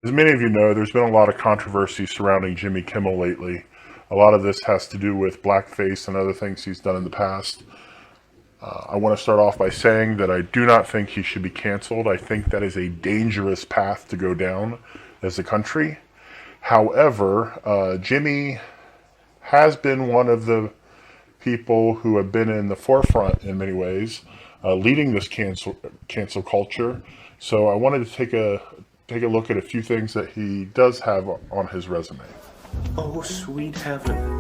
As many of you know, there's been a lot of controversy surrounding Jimmy Kimmel lately. A lot of this has to do with blackface and other things he's done in the past. I want to start off by saying that I do not think he should be canceled. I think that is a dangerous path to go down as a country. However, Jimmy has been one of the people who have been in the forefront in many ways, leading this cancel culture. So I wanted to take a look at a few things that he does have on his resume. Oh, sweet heaven.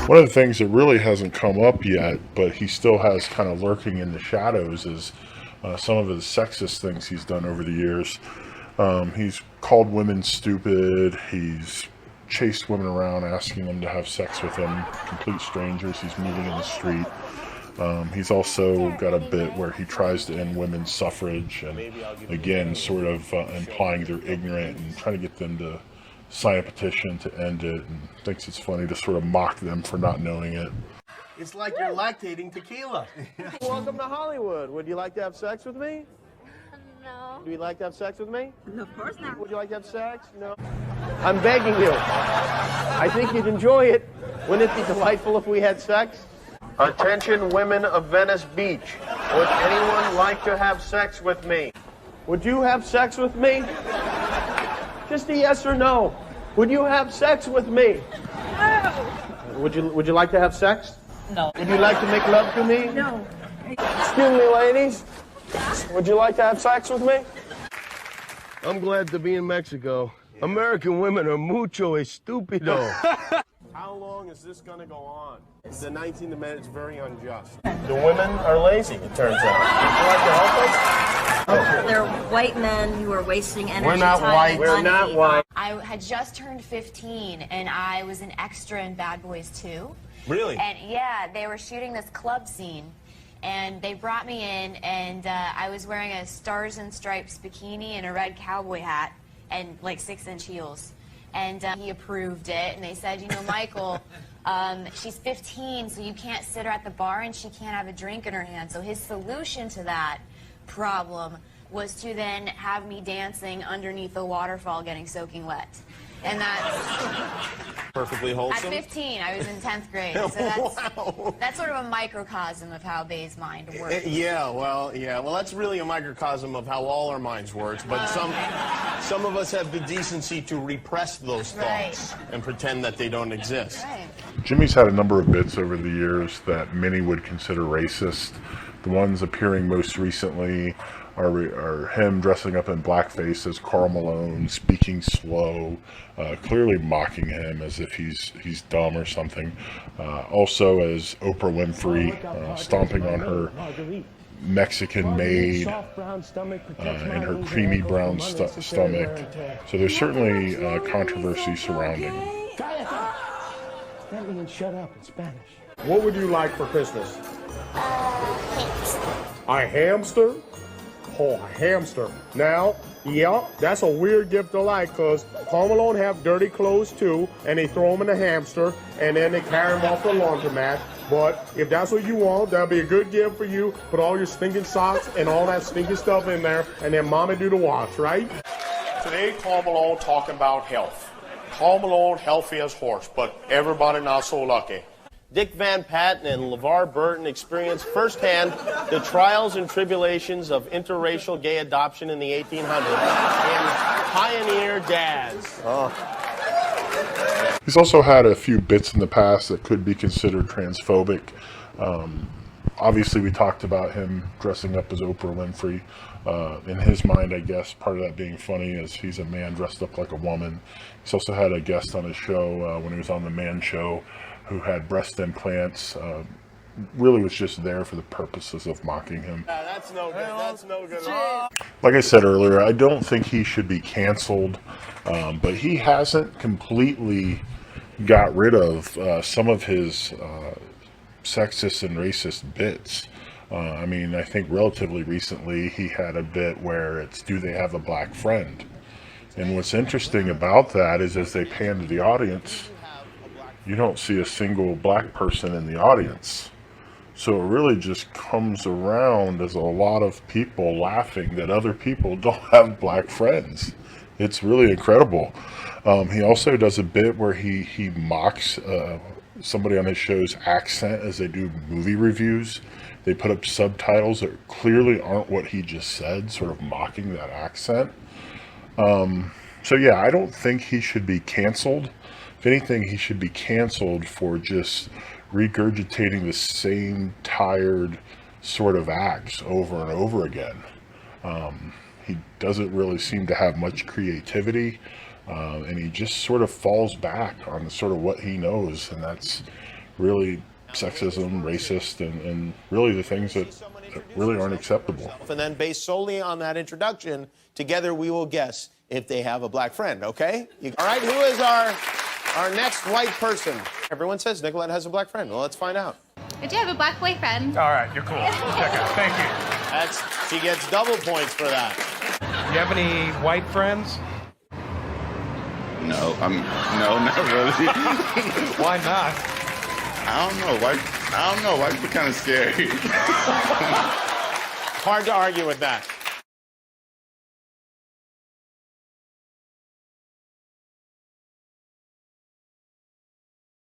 One of the things that really hasn't come up yet, but he still has kind of lurking in the shadows, is some of his sexist things he's done over the years. He's called women stupid. He's chased women around asking them to have sex with him, complete strangers he's meeting in the street. He's also got a bit where he tries to end women's suffrage, and again, sort of implying they're ignorant and trying to get them to sign a petition to end it, and thinks it's funny to sort of mock them for not knowing it. It's like you're lactating tequila. Welcome to Hollywood. Would you like to have sex with me? No. Do you like to have sex with me? No, of course not. Would you like to have sex? No. I'm begging you. I think you'd enjoy it. Wouldn't it be delightful if we had sex? Attention, women of Venice Beach. Would anyone like to have sex with me? Would you have sex with me? Just a yes or no. Would you have sex with me? No. Would you like to have sex? No. Would you like to make love to me? No. Excuse me, ladies. Would you like to have sex with me? I'm glad to be in Mexico. American women are mucho estúpido. How long is this going to go on? The 19th Amendment is very unjust. The women are lazy, it turns out. Would you like to help us? They're white men who are wasting energy. We're not time, white. and We're money. not white. I had just turned 15, and I was an extra in Bad Boys 2. Really? And yeah, they were shooting this club scene, and they brought me in, and I was wearing a Stars and Stripes bikini and a red cowboy hat and like 6-inch heels. And he approved it, and they said, you know, Michael, she's 15, so you can't sit her at the bar and she can't have a drink in her hand. So his solution to that problem was to then have me dancing underneath a waterfall getting soaking wet. And that's Perfectly wholesome. at 15. I was in 10th grade. So that's sort of a microcosm of how Bay's mind works. Yeah, well, that's really a microcosm of how all our minds work. But some of us have the decency to repress those thoughts and pretend that they don't exist. Right. Jimmy's had a number of bits over the years that many would consider racist. The ones appearing most recently are him dressing up in blackface as Karl Malone, speaking slow, clearly mocking him as if he's dumb or something. Also as Oprah Winfrey, stomping on her Mexican maid and her creamy brown stomach. So there's certainly controversy surrounding. That means shut up in Spanish. What would you like for Christmas? A hamster? Oh, a hamster. Now, yeah, that's a weird gift to like, because Karl Malone have dirty clothes too, and they throw them in a hamster, and then they carry them off the laundromat. But if that's what you want, that'll be a good gift for you. Put all your stinking socks and all that stinking stuff in there, and then mama do the wash, right? Today, Karl Malone talking about health. Karl Malone, healthy as horse, but everybody not so lucky. Dick Van Patten and LeVar Burton experienced firsthand the trials and tribulations of interracial gay adoption in the 1800s in Pioneer Dads. He's also had a few bits in the past that could be considered transphobic. Obviously, we talked about him dressing up as Oprah Winfrey. In his mind, I guess, part of that being funny is he's a man dressed up like a woman. He's also had a guest on his show when he was on The Man Show who had breast implants. Really was just there for the purposes of mocking him. That's no good. That's no good. Like I said earlier, I don't think he should be canceled, but he hasn't completely got rid of some of his sexist and racist bits. I mean, I think relatively recently he had a bit where it's, do they have a black friend? And what's interesting about that is as they pan to the audience, you don't see a single black person in the audience. So it really just comes around as a lot of people laughing that other people don't have black friends. It's really incredible. He also does a bit where he mocks somebody on his show's accent as they do movie reviews. They put up subtitles that clearly aren't what he just said, sort of mocking that accent. So yeah, I don't think he should be canceled. If anything, he should be canceled for just regurgitating the same tired sort of acts over and over again. He doesn't really seem to have much creativity, and he just sort of falls back on sort of what he knows, and that's really sexism, racist, and really the things that really aren't acceptable. And then based solely on that introduction, together we will guess if they have a black friend, okay? All right, who is our next white person? Everyone says Nicolette has a black friend. Well, let's find out. I do have a black boyfriend. All right, you're cool. Check out. Thank you. She gets double points for that. Do you have any white friends? No, no, not really. Why not? I don't know. White people kind of scary. Hard to argue with that.